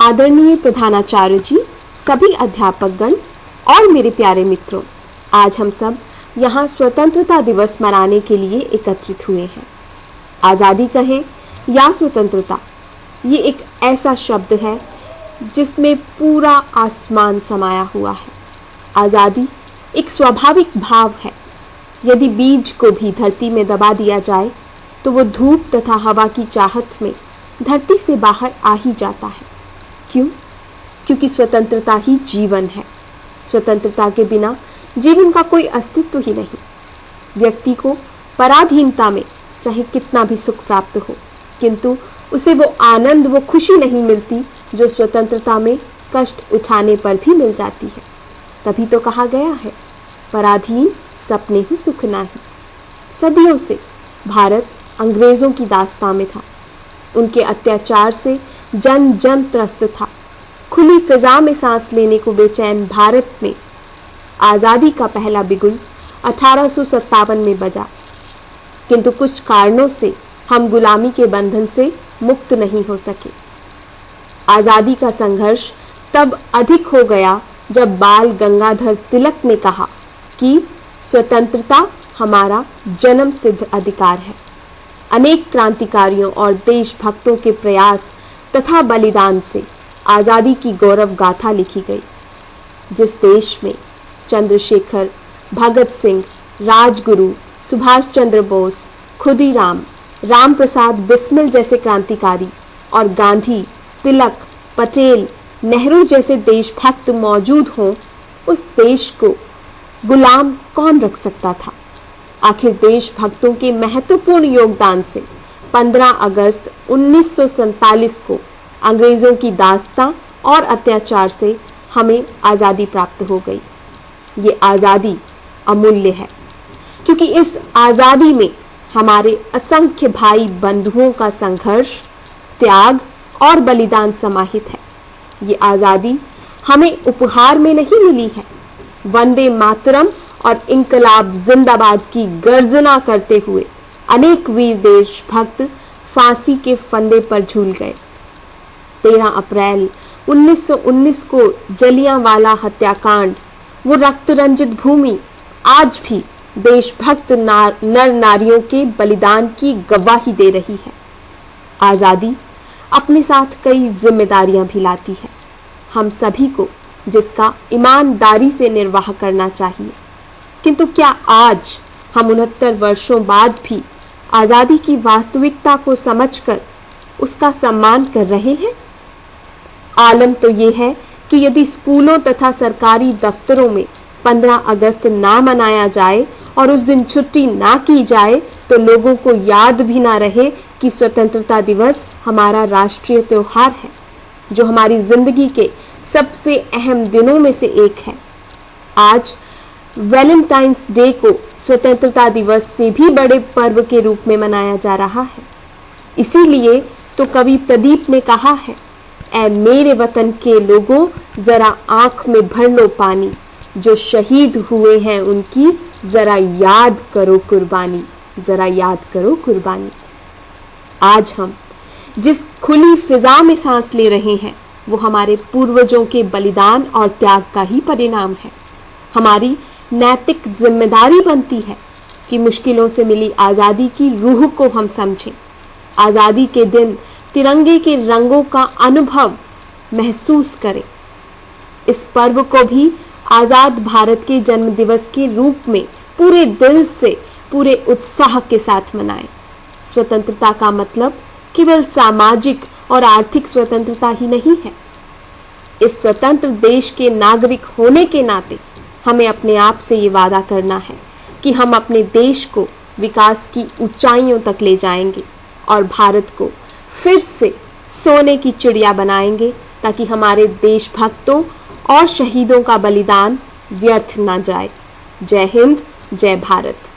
आदरणीय प्रधानाचार्य जी, सभी अध्यापकगण और मेरे प्यारे मित्रों, आज हम सब यहाँ स्वतंत्रता दिवस मनाने के लिए एकत्रित हुए हैं। आज़ादी कहें या स्वतंत्रता, ये एक ऐसा शब्द है जिसमें पूरा आसमान समाया हुआ है। आज़ादी एक स्वाभाविक भाव है। यदि बीज को भी धरती में दबा दिया जाए तो वो धूप तथा हवा की चाहत में धरती से बाहर आ ही जाता है। क्यों? क्योंकि स्वतंत्रता ही जीवन है। स्वतंत्रता के बिना जीवन का कोई अस्तित्व ही नहीं। व्यक्ति को पराधीनता में चाहे कितना भी सुख प्राप्त हो, किंतु उसे वो आनंद, वो खुशी नहीं मिलती जो स्वतंत्रता में कष्ट उठाने पर भी मिल जाती है। तभी तो कहा गया है, पराधीन सपने हूँ सुख नाही। सदियों से भारत अंग्रेजों की दास्तां में था। उनके अत्याचार से जन जन त्रस्त था। खुली फिजा में सांस लेने को बेचैन भारत में आज़ादी का पहला बिगुल 1857 में बजा, किंतु कुछ कारणों से हम गुलामी के बंधन से मुक्त नहीं हो सके। आज़ादी का संघर्ष तब अधिक हो गया जब बाल गंगाधर तिलक ने कहा कि स्वतंत्रता हमारा जन्म सिद्ध अधिकार है। अनेक क्रांतिकारियों और देशभक्तों के प्रयास तथा बलिदान से आज़ादी की गौरव गाथा लिखी गई। जिस देश में चंद्रशेखर, भगत सिंह, राजगुरु, सुभाष चंद्र बोस, खुदीराम, राम प्रसाद बिस्मिल जैसे क्रांतिकारी और गांधी, तिलक, पटेल, नेहरू जैसे देशभक्त मौजूद हों, उस देश को गुलाम कौन रख सकता था? आखिर देशभक्तों के महत्वपूर्ण योगदान से 15 अगस्त 1947 को अंग्रेज़ों की दास्तां और अत्याचार से हमें आज़ादी प्राप्त हो गई। ये आज़ादी अमूल्य है, क्योंकि इस आज़ादी में हमारे असंख्य भाई बंधुओं का संघर्ष, त्याग और बलिदान समाहित है। ये आज़ादी हमें उपहार में नहीं मिली है। वंदे मातरम और इनकलाब जिंदाबाद की गर्जना करते हुए अनेक वीर देशभक्त फांसी के फंदे पर झूल गए। 13 अप्रैल 1919 को जलियांवाला हत्याकांड, वो रक्त रंजित भूमि आज भी देशभक्त नर नारियों के बलिदान की गवाही दे रही है। आज़ादी अपने साथ कई जिम्मेदारियां भी लाती है, हम सभी को, जिसका ईमानदारी से निर्वाह करना चाहिए। किंतु क्या आज हम 69 वर्षों बाद भी आज़ादी की वास्तविकता को समझकर उसका सम्मान कर रहे हैं? आलम तो ये है कि यदि स्कूलों तथा सरकारी दफ्तरों में 15 अगस्त ना मनाया जाए और उस दिन छुट्टी ना की जाए तो लोगों को याद भी ना रहे कि स्वतंत्रता दिवस हमारा राष्ट्रीय त्योहार है, जो हमारी जिंदगी के सबसे अहम दिनों में से एक है। आज वैलेंटाइंस डे को स्वतंत्रता दिवस से भी बड़े पर्व के रूप में मनाया जा रहा है। इसीलिए तो कवि प्रदीप ने कहा है, ऐ मेरे वतन के लोगों जरा आंख में भर लो पानी, जो शहीद हुए हैं उनकी जरा याद करो कुर्बानी, जरा याद करो कुर्बानी। आज हम जिस खुली फिजा में सांस ले रहे हैं वो हमारे पूर्वजों के बलिदान और त्याग का ही परिणाम है। हमारी नैतिक जिम्मेदारी बनती है कि मुश्किलों से मिली आज़ादी की रूह को हम समझें। आज़ादी के दिन तिरंगे के रंगों का अनुभव महसूस करें। इस पर्व को भी आज़ाद भारत के जन्म दिवस के रूप में पूरे दिल से, पूरे उत्साह के साथ मनाएं। स्वतंत्रता का मतलब केवल सामाजिक और आर्थिक स्वतंत्रता ही नहीं है। इस स्वतंत्र देश के नागरिक होने के नाते हमें अपने आप से ये वादा करना है कि हम अपने देश को विकास की ऊंचाइयों तक ले जाएंगे और भारत को फिर से सोने की चिड़िया बनाएंगे, ताकि हमारे देशभक्तों और शहीदों का बलिदान व्यर्थ ना जाए। जय हिंद, जय भारत।